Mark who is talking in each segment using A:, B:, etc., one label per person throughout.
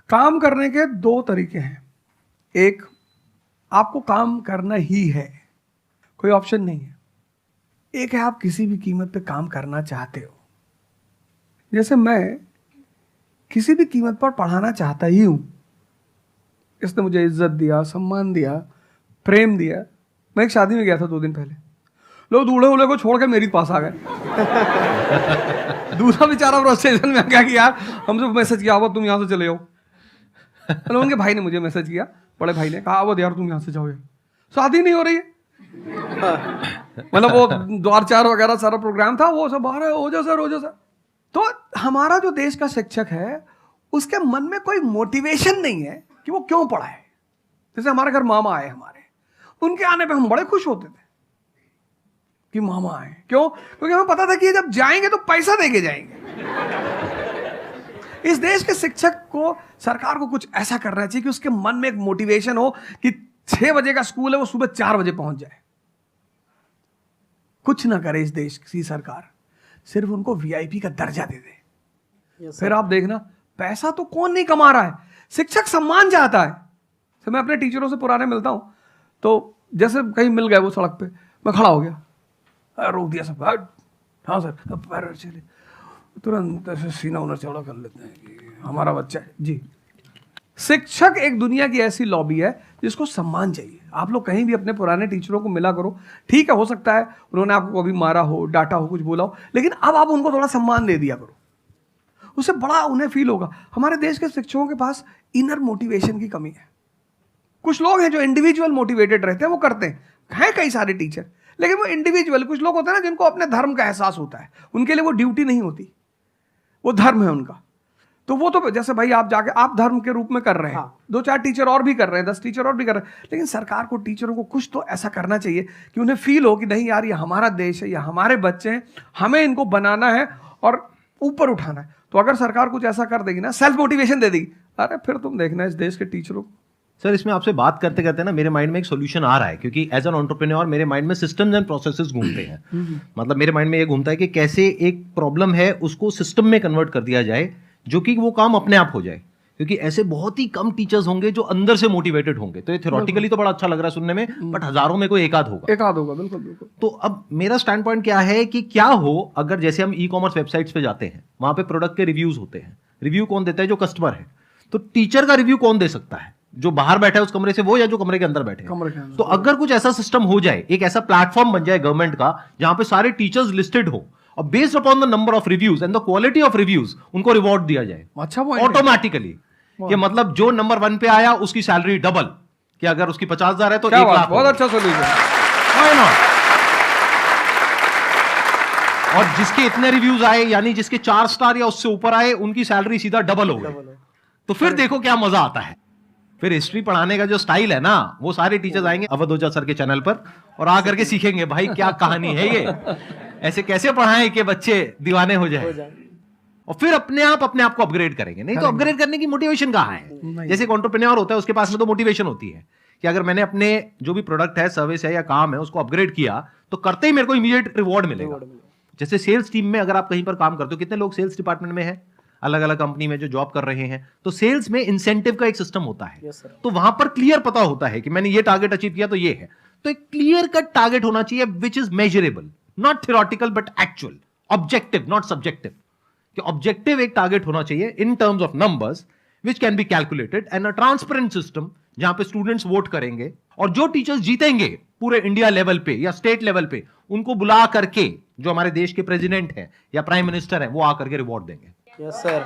A: काम करने के दो तरीके हैं। एक, आपको काम करना ही है, कोई ऑप्शन नहीं है। एक है आप किसी भी कीमत पे काम करना चाहते हो। जैसे मैं किसी भी कीमत पर पढ़ाना चाहता ही हूं। इसने मुझे इज्जत दिया, सम्मान दिया, प्रेम दिया। मैं एक शादी में गया था 2 दिन पहले, लोग दूल्हे उल्हे को छोड़ के मेरे पास आ गए। दूसरा बेचारा फ्रस्ट्रेशन में आ गया कि यार हमसे मैसेज किया, अब तुम यहाँ से चले जाओ। मतलब उनके भाई ने मुझे मैसेज किया, बड़े भाई ने कहा अब यार तुम यहाँ से जाओ, शादी नहीं हो रही है। मतलब वो द्वार चार वगैरह सारा प्रोग्राम था, वो सब बाहर हो जाओ सर, हो जाओ सर। तो हमारा जो देश का शिक्षक है, उसके मन में कोई मोटिवेशन नहीं है कि वो क्यों पढ़ाए। जैसे हमारे घर मामा आए, हमारे उनके आने पे हम बड़े खुश होते थे कि मामा आए। क्यों? क्योंकि हमें पता था कि जब जाएंगे तो पैसा देके जाएंगे। इस देश के शिक्षक को, सरकार को कुछ ऐसा करना चाहिए कि उसके मन में एक मोटिवेशन हो कि 6 बजे का स्कूल है, वो सुबह 4 बजे पहुंच जाए। कुछ ना करे इस देश की सरकार, सिर्फ उनको वीआईपी का दर्जा दे दे। फिर आप देखना, पैसा तो कौन नहीं कमा रहा है, शिक्षक सम्मान चाहता है। तो मैं अपने टीचरों से पुराने मिलता हूं, तो जैसे कहीं मिल गए वो सड़क पे, मैं खड़ा हो गया, रोक दिया सब, हाँ सर, पैर चले, तुरंत ऐसे सीना उन्हें चौड़ा कर लेते हैं कि हमारा बच्चा है जी। शिक्षक एक दुनिया की ऐसी लॉबी है जिसको सम्मान चाहिए। आप लोग कहीं भी अपने पुराने टीचरों को मिला करो, ठीक है, हो सकता है उन्होंने आपको कभी मारा हो, डांटा हो, कुछ बोला हो, लेकिन अब आप उनको थोड़ा सम्मान दे दिया करो, उससे बड़ा उन्हें फील होगा। हमारे देश के शिक्षकों के पास इनर मोटिवेशन की कमी है। कुछ लोग हैं जो इंडिविजुअल मोटिवेटेड रहते हैं, वो करते हैं कई सारे टीचर, लेकिन वो इंडिविजुअल। कुछ लोग होते हैं ना जिनको अपने धर्म का एहसास होता है, उनके लिए वो ड्यूटी नहीं होती, वो धर्म है उनका। तो वो तो जैसे भाई आप जाके आप धर्म के रूप में कर रहे हैं, 2-4 टीचर और भी कर रहे हैं, 10 टीचर और भी कर रहे हैं, लेकिन सरकार को, टीचरों को कुछ तो ऐसा करना चाहिए कि उन्हें फील हो कि नहीं यार ये हमारा देश है, ये हमारे बच्चे हैं, हमें इनको बनाना है और ऊपर उठाना है। तो अगर सरकार कुछ ऐसा कर देगी ना, सेल्फ मोटिवेशन दे देगी, अरे फिर तुम देखना इस देश के टीचरों को।
B: सर, इसमें आपसे बात करते करते ना मेरे माइंड में एक सॉल्यूशन आ रहा है, क्योंकि एज एन एंटरप्रेन्योर मेरे माइंड में सिस्टम्स एंड प्रोसेसेस घूमते हैं। मतलब मेरे माइंड में ये घूमता है कि कैसे एक प्रॉब्लम है उसको सिस्टम में कन्वर्ट कर दिया जाए, जो कि वो काम अपने आप हो जाए। क्योंकि ऐसे बहुत ही कम टीचर्स होंगे जो अंदर से मोटिवेटेड होंगे। तो ये थ्योरेटिकली तो बड़ा अच्छा लग रहा है सुनने में, बट हजारों में कोई एक आध होगा।
A: बिल्कुल बिल्कुल।
B: तो अब मेरा स्टैंड पॉइंट क्या है कि क्या हो अगर जैसे हम ई-कॉमर्स वेबसाइट्स पे जाते हैं, वहां पे प्रोडक्ट के रिव्यूज होते हैं। रिव्यू कौन देता है? जो कस्टमर है। तो टीचर का रिव्यू कौन दे सकता है? जो बाहर बैठा है उस कमरे से वो, या जो कमरे के अंदर बैठे हैं। तो अगर कुछ ऐसा सिस्टम हो जाए, एक ऐसा प्लेटफॉर्म बन जाए गवर्नमेंट का, जहां पे सारे टीचर्स लिस्टेड हो और based upon the number of reviews and the quality of reviews उनको रिवॉर्ड दिया जाए
A: अच्छा
B: ऑटोमेटिकली। कि मतलब जो नंबर 1 पे आया उसकी सैलरी डबल, कि अगर उसकी 50,000 है तो 1 लाख।
A: बहुत अच्छा सोल्यूशन।
B: और जिसके इतने रिव्यूज आए, यानी जिसके 4 स्टार या उससे ऊपर आए, उनकी सैलरी सीधा डबल हो गई। तो फिर देखो क्या मजा आता है। फिर हिस्ट्री पढ़ाने का जो स्टाइल है ना, वो सारे टीचर्स आएंगे अवध ओझा सर के चैनल पर और आकर के सीखेंगे भाई क्या कहानी है ये, ऐसे कैसे पढ़ाएं कि बच्चे दीवाने हो जाए। और फिर अपने आप को अपग्रेड करेंगे। नहीं तो अपग्रेड करने की मोटिवेशन कहां है? जैसे एक एंटरप्रेन्योर होता है, उसके पास में तो मोटिवेशन होती है कि अगर मैंने अपने जो भी प्रोडक्ट है, सर्विस है या काम है, उसको अपग्रेड किया तो करते ही मेरे को इमीडिएट रिवॉर्ड मिलेगा। जैसे सेल्स टीम में अगर आप कहीं पर काम करते हो, कितने लोग सेल्स डिपार्टमेंट में है, अलग अलग कंपनी में जो जॉब कर रहे हैं, तो सेल्स में इंसेंटिव का एक सिस्टम होता है। तो वहां पर क्लियर पता होता है कि मैंने ये टारगेट अचीव किया तो ये है। तो एक क्लियर कट टारगेट होना चाहिए which is measurable, not theoretical but actual, objective not subjective. कि ऑब्जेक्टिव एक टारगेट होना चाहिए in terms of numbers which can be calculated, and a transparent system जहां पे स्टूडेंट्स वोट करेंगे और जो टीचर्स जीतेंगे पूरे इंडिया लेवल पे या स्टेट लेवल पे, उनको बुला करके जो हमारे देश के प्रेसिडेंट हैं या प्राइम मिनिस्टर हैं, वो आकर के रिवॉर्ड देंगे।
C: Yes sir.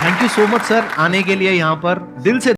B: Thank you so much sir, आने के लिए यहां पर दिल से